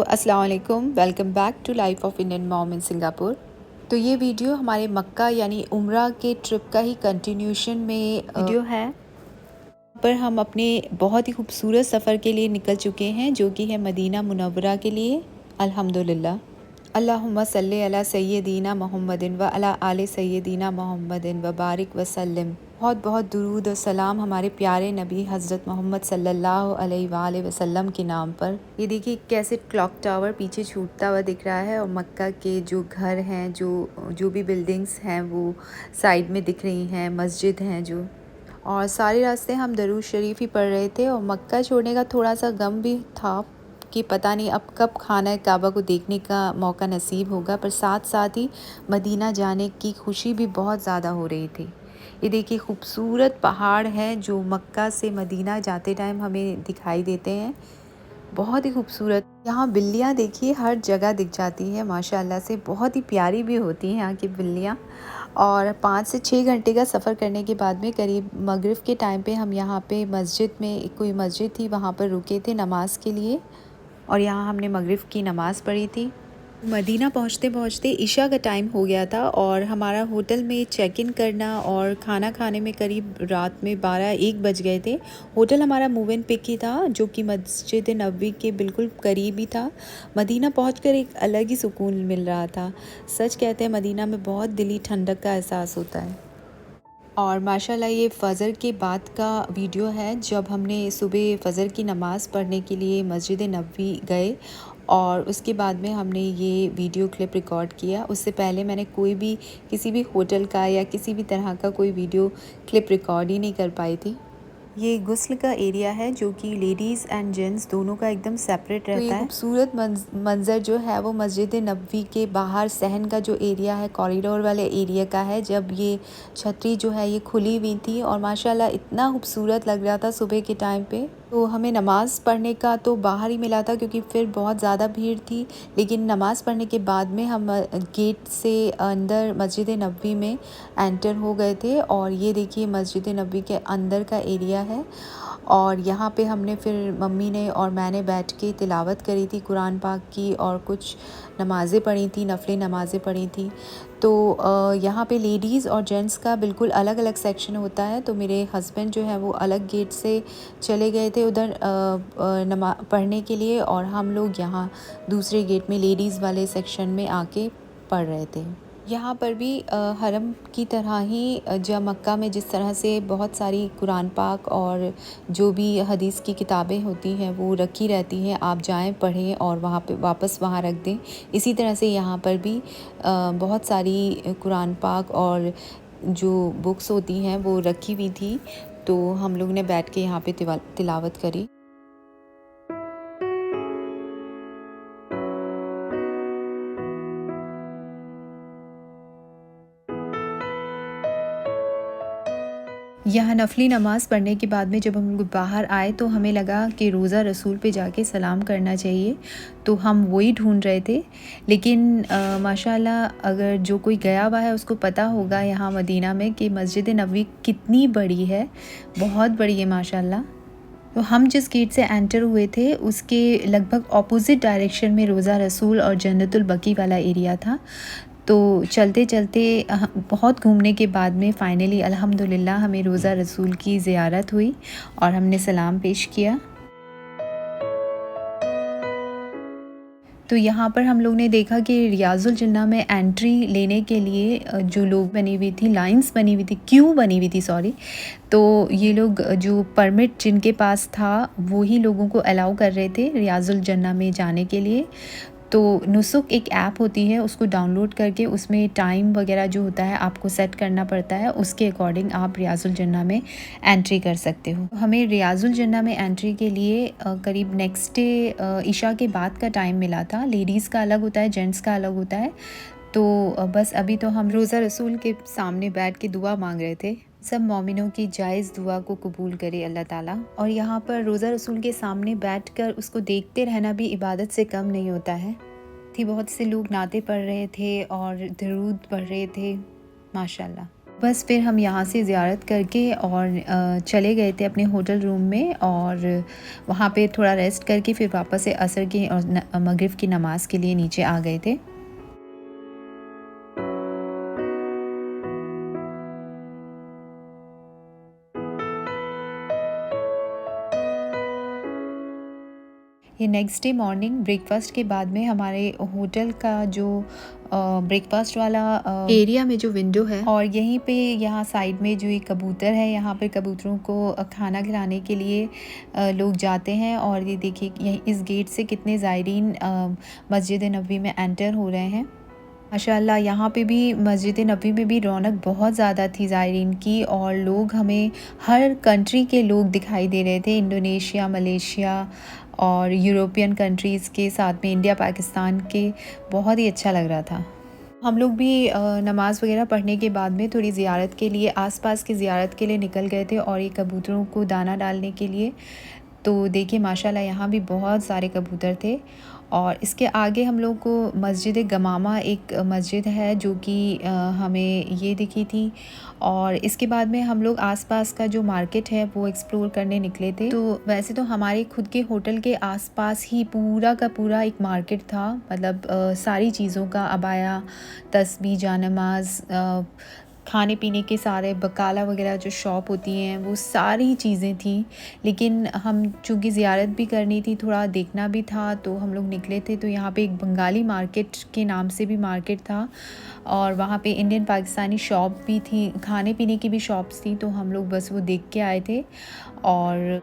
अस्सलाम वालेकुम, welcome back to life of Indian mom in Singapore. तो ये वीडियो हमारे मक्का यानी उम्रा के ट्रिप का ही कंटिन्यूशन में वीडियो है। पर हम अपने बहुत ही खूबसूरत सफ़र के लिए निकल चुके हैं, जो कि है मदीना मुनव्वरा के लिए। अल्हम्दुलिल्लाह। अल्लाहुम्मा सल्ली अला सय्यदीना मुहम्मदिन व अला आले सय्यदीना मुहम्मदिन व बारिक वसल्लम। बहुत बहुत दुरूद और सलाम हमारे प्यारे नबी हज़रत मोहम्मद सल्लल्लाहु अलैहि वसल्लम के नाम पर। ये देखिए कैसे क्लॉक टावर पीछे छूटता हुआ दिख रहा है, और मक्का के जो घर हैं, जो भी बिल्डिंग्स हैं वो साइड में दिख रही हैं, मस्जिद हैं जो। और सारे रास्ते हम दरूद शरीफ ही पढ़ रहे थे, और मक्का छोड़ने का थोड़ा सा गम भी था कि पता नहीं अब कब खाना काबा को देखने का मौका नसीब होगा, पर साथ साथ ही मदीना जाने की खुशी भी बहुत ज़्यादा हो रही थी। ये देखिए खूबसूरत पहाड़ हैं जो मक्का से मदीना जाते टाइम हमें दिखाई देते हैं, बहुत ही खूबसूरत। यहाँ बिल्लियाँ देखिए हर जगह दिख जाती है माशाल्लाह से, बहुत ही प्यारी भी होती हैं यहाँ की बिल्लियाँ। और 5 से 6 घंटे का सफ़र करने के बाद में करीब मगरिब के टाइम पे हम यहाँ पे मस्जिद में, कोई मस्जिद थी वहाँ पर रुके थे नमाज़ के लिए, और यहाँ हमने मगरिब की नमाज़ पढ़ी थी। मदीना पहुँचते पहुँचते इशा का टाइम हो गया था, और हमारा होटल में चेक इन करना और खाना खाने में करीब रात में 12-1 बज गए थे। होटल हमारा मूव इन पिक ही था, जो कि मस्जिद नबवी के बिल्कुल करीब ही था। मदीना पहुंचकर एक अलग ही सुकून मिल रहा था। सच कहते हैं मदीना में बहुत दिली ठंडक का एहसास होता है। और माशाल्लाह ये फ़जर के बाद का वीडियो है, जब हमने सुबह फ़जर की नमाज़ पढ़ने के लिए मस्जिद नबवी गए, और उसके बाद में हमने ये वीडियो क्लिप रिकॉर्ड किया। उससे पहले मैंने कोई भी किसी भी होटल का या किसी भी तरह का कोई वीडियो क्लिप रिकॉर्ड ही नहीं कर पाई थी। ये गुस्ल का एरिया है, जो कि लेडीज़ एंड जेंट्स दोनों का एकदम सेपरेट रहता है। तो ये खूबसूरत मंज़र जो है वो मस्जिद नबवी के बाहर सहन का जो एरिया है, कॉरिडोर वाले एरिया का है, जब ये छतरी जो है ये खुली हुई थी, और माशाल्लाह इतना खूबसूरत लग रहा था सुबह के टाइम पे। तो हमें नमाज़ पढ़ने का तो बाहर ही मिला था, क्योंकि फिर बहुत ज़्यादा भीड़ थी, लेकिन नमाज़ पढ़ने के बाद में हम गेट से अंदर मस्जिद नबवी में एंटर हो गए थे। और ये देखिए मस्जिद नबवी के अंदर का एरिया है, और यहाँ पे हमने फिर मम्मी ने और मैंने बैठ के तिलावत करी थी कुरान पाक की, और कुछ नमाज़ें पढ़ी थी, नफली नमाज़ें पढ़ी थी। तो यहाँ पे लेडीज़ और जेंट्स का बिल्कुल अलग अलग सेक्शन होता है। तो मेरे हस्बैंड जो है वो अलग गेट से चले गए थे उधर नमाज़ पढ़ने के लिए, और हम लोग यहाँ दूसरे गेट में लेडीज़ वाले सेक्शन में आके पढ़ रहे थे। यहाँ पर भी हरम की तरह ही जब मक्का में जिस तरह से बहुत सारी कुरान पाक और जो भी हदीस की किताबें होती हैं वो रखी रहती हैं, आप जाएं पढ़ें और वहाँ पे वापस वहाँ रख दें, इसी तरह से यहाँ पर भी बहुत सारी कुरान पाक और जो बुक्स होती हैं वो रखी हुई थी। तो हम लोग ने बैठ के यहाँ पे तिलावत करी। यहाँ नफली नमाज़ पढ़ने के बाद में जब हम लोग बाहर आए, तो हमें लगा कि रोज़ा रसूल पे जाके सलाम करना चाहिए, तो हम वही ढूंढ रहे थे। लेकिन माशाल्लाह अगर जो कोई गया हुआ है उसको पता होगा यहाँ मदीना में कि मस्जिद नबवी कितनी बड़ी है, बहुत बड़ी है माशाल्लाह। तो हम जिस गेट से एंटर हुए थे उसके लगभग ऑपोजिट डायरेक्शन में रोज़ा रसूल और जन्नतुल बकी वाला एरिया था। तो चलते चलते बहुत घूमने के बाद में फ़ाइनली अल्हम्दुलिल्लाह हमें रोज़ा रसूल की ज़ियारत हुई, और हमने सलाम पेश किया। तो यहाँ पर हम लोग ने देखा कि रियाजुल जन्ना में एंट्री लेने के लिए जो लोग बनी हुई थी, लाइंस बनी हुई थी, क्यू बनी हुई थी सॉरी। तो ये लोग जो परमिट जिनके पास था वो ही लोगों को अलाउ कर रहे थे रियाजुल जन्ना में जाने के लिए। तो नुसुक एक ऐप होती है, उसको डाउनलोड करके उसमें टाइम वगैरह जो होता है आपको सेट करना पड़ता है, उसके अकॉर्डिंग आप रियाजुल जन्ना में एंट्री कर सकते हो। हमें रियाजुल जन्ना में एंट्री के लिए करीब नेक्स्ट डे इशा के बाद का टाइम मिला था। लेडीज़ का अलग होता है, जेंट्स का अलग होता है। तो बस अभी तो हम रोज़ा रसूल के सामने बैठ के दुआ मांग रहे थे। सब मोमिनों की जायज़ दुआ को कबूल करे अल्लाह ताला। और यहाँ पर रोज़ा रसूल के सामने बैठकर उसको देखते रहना भी इबादत से कम नहीं होता है। बहुत से लोग नाते पढ़ रहे थे और दरूद पढ़ रहे थे माशाल्लाह। बस फिर हम यहाँ से ज़ियारत करके और चले गए थे अपने होटल रूम में, और वहाँ पे थोड़ा रेस्ट करके फिर वापस से असर की और मगरिब की नमाज़ के लिए नीचे आ गए थे। ये नेक्स्ट डे मॉर्निंग ब्रेकफास्ट के बाद में हमारे होटल का जो ब्रेकफास्ट वाला एरिया में जो विंडो है, और यहीं पे यहाँ साइड में जो एक कबूतर है, यहाँ पर कबूतरों को खाना खिलाने के लिए लोग जाते हैं। और ये देखिए यहीं इस गेट से कितने ज़ायरीन मस्जिद नबवी में एंटर हो रहे हैं। माशाल्लाह यहाँ पे भी मस्जिद नबवी में भी रौनक बहुत ज़्यादा थी ज़ायरीन की, और लोग हमें हर कंट्री के लोग दिखाई दे रहे थे, इंडोनेशिया, मलेशिया और यूरोपियन कंट्रीज़ के, साथ में इंडिया, पाकिस्तान के। बहुत ही अच्छा लग रहा था। हम लोग भी नमाज़ वगैरह पढ़ने के बाद में थोड़ी ज़ियारत के लिए, आसपास की ज़ियारत के लिए निकल गए थे, और ये कबूतरों को दाना डालने के लिए। तो देखिए माशाल्लाह यहाँ भी बहुत सारे कबूतर थे। और इसके आगे हम लोग को मस्जिद गमामा, एक मस्जिद है जो कि हमें ये दिखी थी। और इसके बाद में हम लोग आसपास का जो मार्केट है वो एक्सप्लोर करने निकले थे। तो वैसे तो हमारे खुद के होटल के आसपास ही पूरा का पूरा एक मार्केट था, मतलब सारी चीज़ों का, अबाया, तस्बीह, जानमाज़, खाने पीने के सारे बकाला वगैरह जो शॉप होती हैं वो सारी चीज़ें थी। लेकिन हम चूँकि ज़ियारत भी करनी थी, थोड़ा देखना भी था, तो हम लोग निकले थे। तो यहाँ पे एक बंगाली मार्केट के नाम से भी मार्केट था, और वहाँ पे इंडियन पाकिस्तानी शॉप भी थी, खाने पीने की भी शॉप्स थी। तो हम लोग बस वो देख के आए थे। और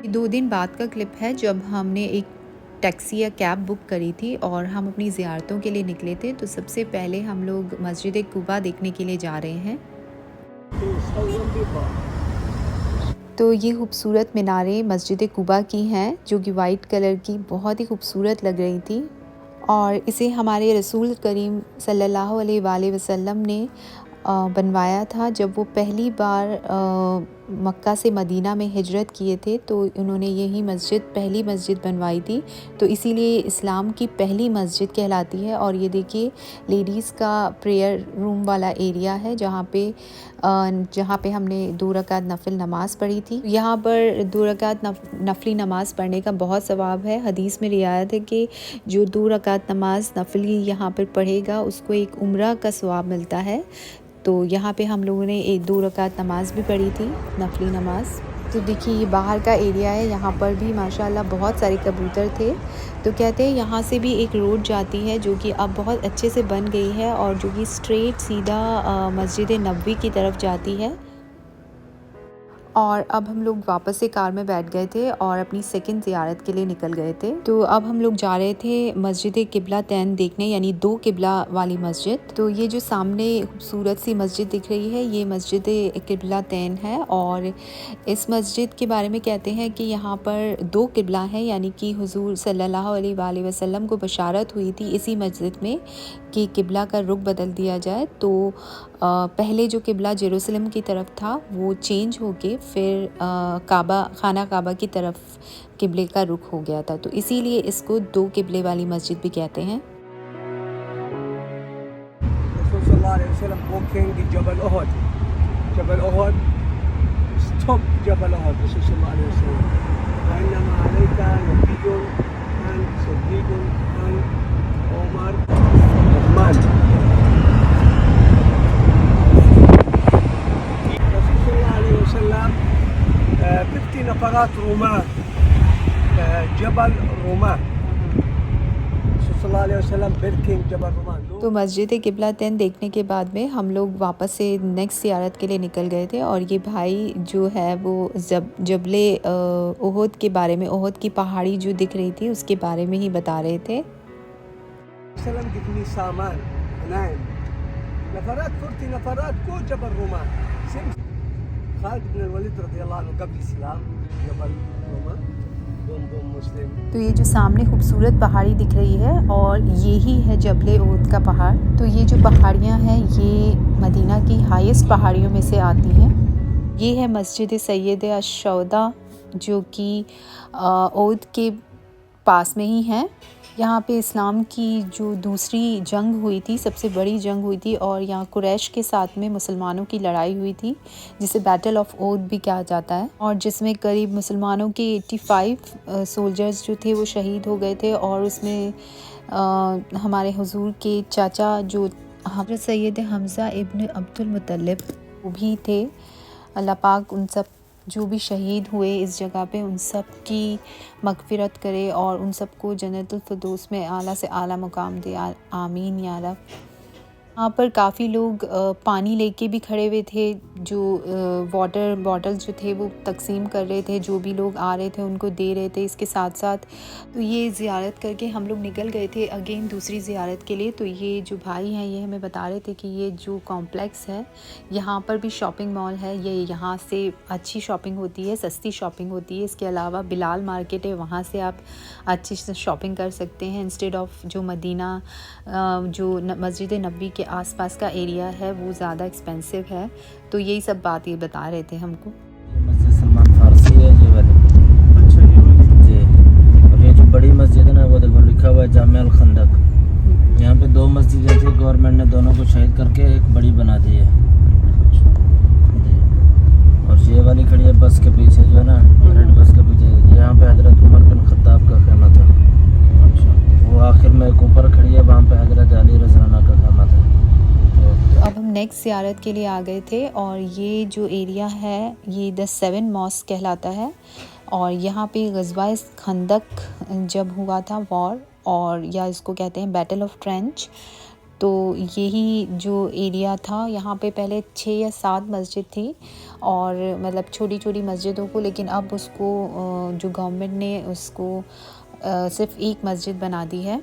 2 दिन बाद का क्लिप है जब हमने एक टैक्सी या कैब बुक करी थी और हम अपनी ज़ियारतों के लिए निकले थे। तो सबसे पहले हम लोग मस्जिद कुबा देखने के लिए जा रहे हैं। तो ये खूबसूरत मीनारें मस्जिद कुबा की हैं, जो कि वाइट कलर की बहुत ही खूबसूरत लग रही थी। और इसे हमारे रसूल करीम सल्लल्लाहु अलैहि वसल्लम ने बनवाया था जब वो पहली बार मक्का से मदीना में हिजरत किए थे। तो उन्होंने यही मस्जिद, पहली मस्जिद बनवाई थी। तो इसीलिए इस्लाम की पहली मस्जिद कहलाती है। और ये देखिए लेडीज़ का प्रेयर रूम वाला एरिया है, जहाँ पे हमने 2 रकात नफिल नमाज़ पढ़ी थी। यहाँ पर 2 रकात नफली नमाज़ पढ़ने का बहुत सवाब है। हदीस में रिवायत है कि जो 2 रकात नमाज नफली यहाँ पर पढ़ेगा उसको एक उम्रा का सवाब मिलता है। तो यहाँ पे हम लोगों ने 2 रकात नमाज़ भी पढ़ी थी, नफली नमाज़। तो देखिए ये बाहर का एरिया है, यहाँ पर भी माशाल्लाह बहुत सारे कबूतर थे। तो कहते हैं यहाँ से भी एक रोड जाती है जो कि अब बहुत अच्छे से बन गई है, और जो कि स्ट्रेट सीधा मस्जिद नबवी की तरफ जाती है। और अब हम लोग वापस से कार में बैठ गए थे और अपनी सेकंड ज़ियारत के लिए निकल गए थे। तो अब हम लोग जा रहे थे मस्जिद किबला तैन देखने, यानी 2 किबला वाली मस्जिद। तो ये जो सामने खूबसूरत सी मस्जिद दिख रही है, ये मस्जिद किबला तैन है। और इस मस्जिद के बारे में कहते हैं कि यहाँ पर 2 किबला हैं, यानी कि हुजूर सल्लल्लाहु अलैहि वसल्लम को बशारत हुई थी इसी मस्जिद में कि किबला का रुख बदल दिया जाए। तो पहले जो किबला जेरूसलम की तरफ था वो चेंज होके फिर खाना काबा की तरफ किबले का रुख हो गया था। तो इसीलिए इसको 2 किबले वाली मस्जिद भी कहते हैं। तो मस्जिद किबला तैन देखने के बाद में हम लोग वापस से नेक्स्ट ज़ियारत के लिए निकल गए थे। और ये भाई जो है वो जबले ओहद के बारे में, ओहद की पहाड़ी जो दिख रही थी उसके बारे में ही बता रहे थे। तो ये जो सामने खूबसूरत पहाड़ी दिख रही है, और यही है जबले ओहद का पहाड़। तो ये जो पहाड़ियाँ हैं ये मदीना की हाईएस्ट पहाड़ियों में से आती हैं। ये है मस्जिद सैयद अश-शौदा, जो कि ओहद के पास में ही है। यहाँ पे इस्लाम की जो दूसरी जंग हुई थी, सबसे बड़ी जंग हुई थी, और यहाँ कुरैश के साथ में मुसलमानों की लड़ाई हुई थी, जिसे बैटल ऑफ ओद भी कहा जाता है, और जिसमें करीब मुसलमानों के 85 सोल्जर्स जो थे वो शहीद हो गए थे। और उसमें हमारे हुजूर के चाचा जो हज़रत सैयद हमज़ा इब्न अब्दुल मुत्तलिब वो भी थे। अल्लाह पाक उन सब जो भी शहीद हुए इस जगह पे उन सब की मग़फ़िरत करे और उन सबको जन्नतुल फ़िरदौस में आला से आला मुकाम दे। आमीन या रब। वहाँ पर काफ़ी लोग पानी लेके भी खड़े हुए थे, जो वाटर बॉटल्स जो थे वो तकसीम कर रहे थे, जो भी लोग आ रहे थे उनको दे रहे थे। इसके साथ साथ तो ये ज़ियारत करके हम लोग निकल गए थे अगेन दूसरी ज़ियारत के लिए। तो ये जो भाई हैं ये हमें बता रहे थे कि ये जो कॉम्प्लेक्स है यहाँ पर भी शॉपिंग मॉल है, ये यहाँ से अच्छी शॉपिंग होती है, सस्ती शॉपिंग होती है। इसके अलावा बिलाल मार्केट है, वहाँ से आप अच्छी से शॉपिंग कर सकते हैं इंस्टेड ऑफ जो मदीना जो मस्जिद नबी के आसपास का एरिया है वो ज़्यादा एक्सपेंसिव है। तो यही सब बात ये बता रहे थे हमको। मस्जिद सलमान फारसी है ये वाली। अच्छा ये वाली जी। और ये जो बड़ी मस्जिद है ना वो देखो लिखा हुआ है जामिया अल खंदक। यहाँ पे 2 मस्जिदें थी, गवर्नमेंट ने दोनों को शहीद करके एक बड़ी बना दी है। और ये वाली खड़ी है बस के पीछे जो है ना, रेड बस के पीछे, यहाँ पे हजरत उमर बिन खत्ताब का खेमा था। वो आखिर में एक ऊपर खड़ी है, वहाँ पे हजरत अली रज़ियल्लाहु अन्हु का खेमा था। तो अब हम नेक्स्ट ज़ियारत के लिए आ गए थे, और ये जो एरिया है ये द 7 मॉस्क कहलाता है। और यहाँ पे ग़ज़वा खंदक जब हुआ था वॉर, और या इसको कहते हैं बैटल ऑफ ट्रेंच, तो यही जो एरिया था यहाँ पे पहले 6 या 7 मस्जिद थी, और मतलब छोटी छोटी मस्जिदों को, लेकिन अब उसको जो गवर्नमेंट ने उसको सिर्फ एक मस्जिद बना दी है।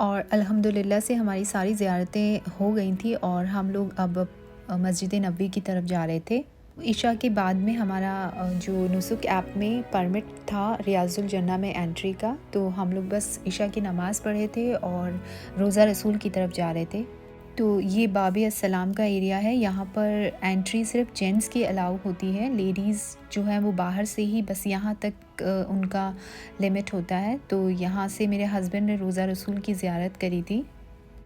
और अल्हम्दुलिल्लाह से हमारी सारी ज़ियारतें हो गई थी, और हम लोग अब मस्जिद नबी की तरफ जा रहे थे। इशा के बाद में हमारा जो नुसुक ऐप में परमिट था रियाजुल जन्ना में एंट्री का, तो हम लोग बस इशा की नमाज़ पढ़े थे और रोज़ा रसूल की तरफ जा रहे थे। तो ये बाबे अस्सलाम का एरिया है, यहाँ पर एंट्री सिर्फ जेंट्स की अलाउ होती है, लेडीज़ जो है वो बाहर से ही बस यहाँ तक उनका लिमिट होता है। तो यहाँ से मेरे हस्बैंड ने रोज़ा रसूल की ज़ियारत करी थी।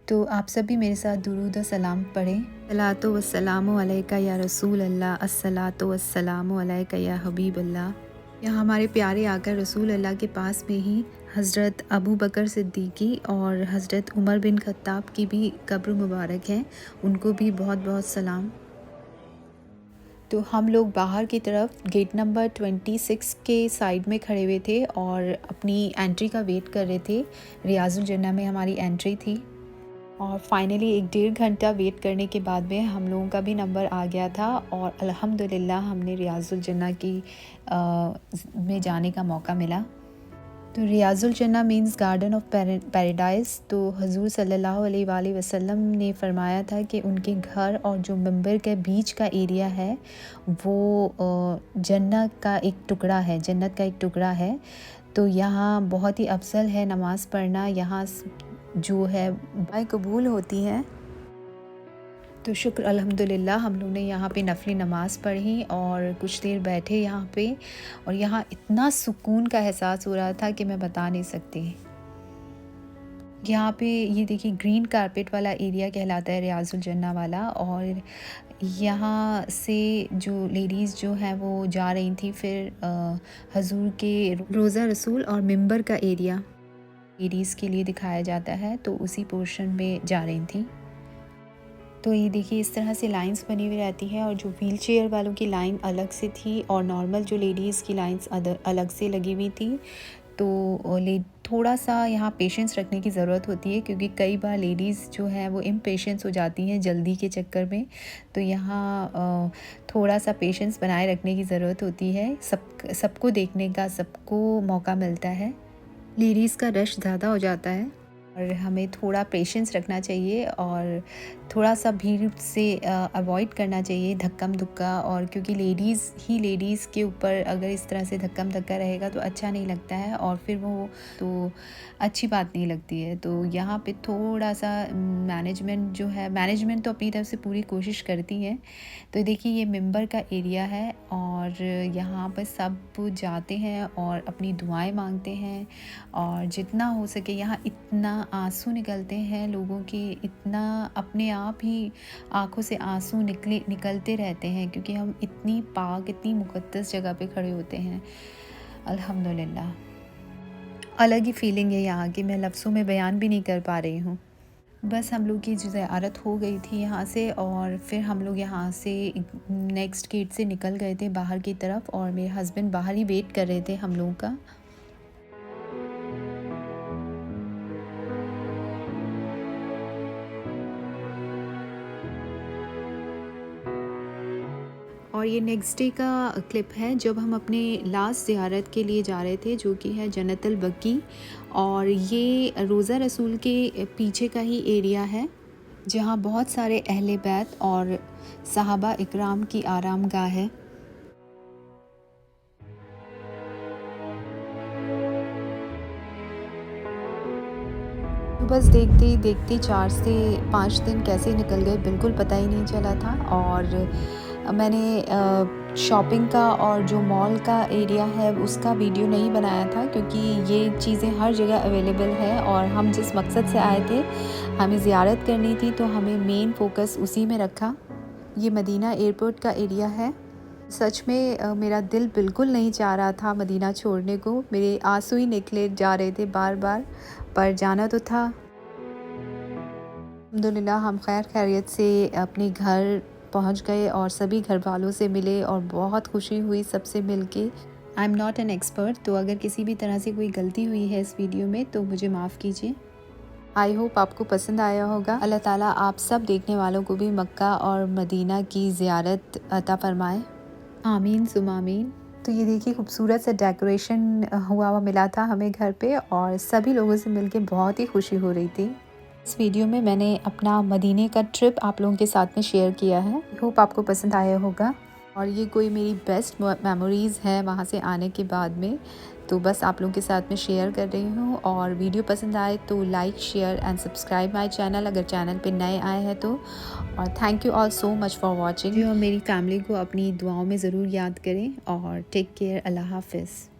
तो आप सब भी मेरे साथ दुरूद सलाम पढ़ें। अस्सलातु वस्सलामु अलैका या रसूल अल्लाह, अस्सलातु वस्सलामु अलैका या हबीब अल्लाह। यहाँ हमारे प्यारे आकर रसूल अल्लाह के पास में ही हज़रत अबू बकर सिद्दीकी और हज़रत उमर बिन खत्ताब की भी कब्र मुबारक है, उनको भी बहुत बहुत सलाम। तो हम लोग बाहर की तरफ गेट नंबर 26 के साइड में खड़े हुए थे और अपनी एंट्री का वेट कर रहे थे। रियाजुल जन्ना में हमारी एंट्री थी, और फाइनली 1-1.5 घंटा वेट करने के बाद में हम लोगों का भी नंबर आ गया था, और अल्हम्दुलिल्लाह हमने रियाजुल जन्ना की में जाने का मौका मिला। तो रियाजुल जन्ना मीन्स गार्डन ऑफ पैराडाइज़। तो हुज़ूर सल्लल्लाहु अलैहि वसल्लम ने फरमाया था कि उनके घर और जो मंबर के बीच का एरिया है वो जन्नत का एक टुकड़ा है, जन्नत का एक टुकड़ा है। तो यहाँ बहुत ही अफजल है नमाज़ पढ़ना, यहाँ जो है दुआएं कबूल होती हैं। तो शुक्र अल्हम्दुलिल्लाह हम लोग ने यहाँ पे नफली नमाज़ पढ़ी और कुछ देर बैठे यहाँ पे, और यहाँ इतना सुकून का एहसास हो रहा था कि मैं बता नहीं सकती। यहाँ पे ये देखिए ग्रीन कारपेट वाला एरिया कहलाता है रियाजुल जन्ना वाला, और यहाँ से जो लेडीज़ जो हैं वो जा रही थी फिर हुज़ूर के रोज़ा रसूल और मिंबर का एरिया लेडीज़ के लिए दिखाया जाता है, तो उसी पोर्शन में जा रही थी। तो ये देखिए इस तरह से लाइंस बनी हुई रहती है, और जो व्हील चेयर वालों की लाइन अलग से थी और नॉर्मल जो लेडीज़ की लाइंस अलग से लगी हुई थी। तो थोड़ा सा यहाँ पेशेंस रखने की ज़रूरत होती है, क्योंकि कई बार लेडीज़ जो है वो इम्पेशेंस हो जाती हैं जल्दी के चक्कर में। तो यहाँ थोड़ा सा पेशेंस बनाए रखने की ज़रूरत होती है। सबको देखने का सबको मौका मिलता है। लेडीज़ का रश ज़्यादा हो जाता है और हमें थोड़ा पेशेंस रखना चाहिए और थोड़ा सा भीड़ से अवॉइड करना चाहिए धक्कम धुक्का। और क्योंकि लेडीज़ के ऊपर अगर इस तरह से धक्कम धक्का रहेगा तो अच्छा नहीं लगता है और फिर वो तो अच्छी बात नहीं लगती है। तो यहाँ पे थोड़ा सा मैनेजमेंट तो अपनी तरफ से पूरी कोशिश करती है। तो देखिए ये मेंबर का एरिया है और यहाँ पर सब जाते हैं और अपनी दुआएं मांगते हैं और जितना हो सके यहाँ इतना आंसू निकलते हैं लोगों के, इतना अपने आप ही आंखों से आंसू निकलते रहते हैं, क्योंकि हम इतनी पाक इतनी मुक़द्दस जगह पे खड़े होते हैं। अल्हम्दुलिल्लाह अलग ही फीलिंग है यहाँ की, मैं लफ्ज़ों में बयान भी नहीं कर पा रही हूँ। बस हम लोग की ज़ियारत हो गई थी यहाँ से और फिर हम लोग यहाँ से नेक्स्ट गेट से निकल गए थे बाहर की तरफ और मेरे हस्बैंड बाहर ही वेट कर रहे थे हम लोगों का। और ये नेक्स्ट डे का क्लिप है जब हम अपने लास्ट ज़ियारत के लिए जा रहे थे, जो कि है जन्नतुल बकी। और ये रोज़ा रसूल के पीछे का ही एरिया है जहाँ बहुत सारे अहले बैत और सहाबा इकराम की आराम गाह है। बस देखते ही देखते 4 से 5 दिन कैसे निकल गए बिल्कुल पता ही नहीं चला था। और मैंने शॉपिंग का और जो मॉल का एरिया है उसका वीडियो नहीं बनाया था, क्योंकि ये चीज़ें हर जगह अवेलेबल है और हम जिस मकसद से आए थे हमें ज़ियारत करनी थी, तो हमें मेन फोकस उसी में रखा। ये मदीना एयरपोर्ट का एरिया है। सच में मेरा दिल बिल्कुल नहीं चाह रहा था मदीना छोड़ने को, मेरे आंसू ही निकले जा रहे थे बार बार, पर जाना तो था। अल्हम्दुलिल्लाह हम खैर खैरियत से अपने घर पहुंच गए और सभी घर वालों से मिले और बहुत खुशी हुई सबसे मिलके। I am not an expert, तो अगर किसी भी तरह से कोई गलती हुई है इस वीडियो में तो मुझे माफ़ कीजिए। आई होप आपको पसंद आया होगा। अल्लाह ताला आप सब देखने वालों को भी मक्का और मदीना की ज़ियारत अता फ़रमाए। आमीन सुम आमीन। तो ये देखिए खूबसूरत सा डेकोरेशन हुआ मिला था हमें घर पे और सभी लोगों से मिलके बहुत ही खुशी हो रही थी। इस वीडियो में मैंने अपना मदीने का ट्रिप आप लोगों के साथ में शेयर किया है। होप आपको पसंद आया होगा और ये कोई मेरी बेस्ट मेमोरीज़ है वहाँ से आने के बाद में, तो बस आप लोगों के साथ में शेयर कर रही हूँ। और वीडियो पसंद आए तो like share and subscribe my channel अगर चैनल पे नए आए हैं तो। और thank you all so much for watching. और मेरी फैमिली को अपनी दुआओं में ज़रूर याद करें और टेक केयर। अल्लाह हाफिज़।